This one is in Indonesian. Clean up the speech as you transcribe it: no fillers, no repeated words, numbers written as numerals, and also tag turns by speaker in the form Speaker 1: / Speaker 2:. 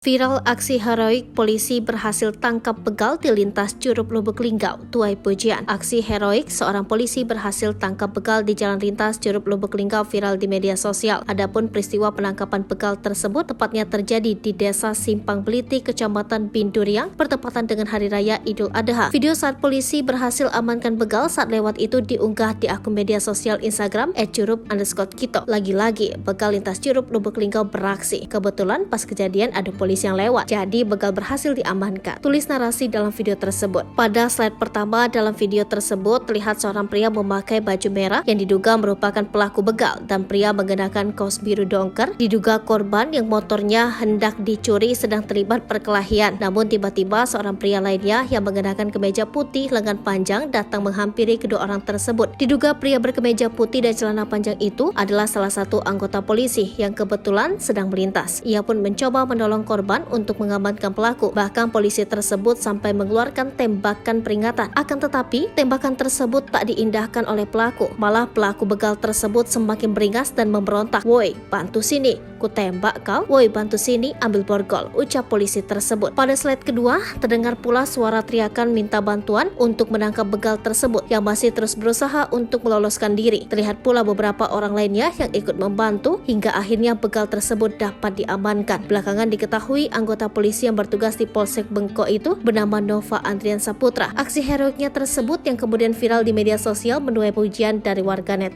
Speaker 1: Viral aksi heroik polisi berhasil tangkap begal di lintas Curug Lubuk Linggau, tuai pujian. Aksi heroik seorang polisi berhasil tangkap begal di jalan lintas Curug Lubuk Linggau viral di media sosial. Adapun peristiwa penangkapan begal tersebut tepatnya terjadi di Desa Simpang Beliti, Kecamatan Binduriang, bertepatan dengan Hari Raya Idul Adha. Video saat polisi berhasil amankan begal saat lewat itu diunggah di akun media sosial Instagram @curup_kito. Lagi-lagi, begal lintas Curug Lubuk Linggau beraksi. Kebetulan pas kejadian ada polisi yang lewat, jadi begal berhasil diamankan. Tulis narasi dalam video tersebut. Pada slide pertama dalam video tersebut terlihat seorang pria memakai baju merah yang diduga merupakan pelaku begal dan pria mengenakan kaos biru dongker. Diduga korban yang motornya hendak dicuri sedang terlibat perkelahian. Namun tiba-tiba seorang pria lainnya yang mengenakan kemeja putih lengan panjang datang menghampiri kedua orang tersebut. Diduga pria berkemeja putih dan celana panjang itu adalah salah satu anggota polisi yang kebetulan sedang melintas. Ia pun mencoba menolong korban untuk mengamankan pelaku. Bahkan polisi tersebut sampai mengeluarkan tembakan peringatan. Akan tetapi, tembakan tersebut tak diindahkan oleh pelaku. Malah pelaku begal tersebut semakin beringas dan memberontak. "Woi, bantu sini, ku tembak kau. Woi, bantu sini, ambil borgol," ucap polisi tersebut. Pada slide kedua, terdengar pula suara teriakan minta bantuan untuk menangkap begal tersebut yang masih terus berusaha untuk meloloskan diri. Terlihat pula beberapa orang lainnya yang ikut membantu hingga akhirnya begal tersebut dapat diamankan. Belakangan diketahui anggota polisi yang bertugas di Polsek Bengkok itu bernama Nova Andrian Saputra. Aksi heroiknya tersebut yang kemudian viral di media sosial menuai pujian dari warganet.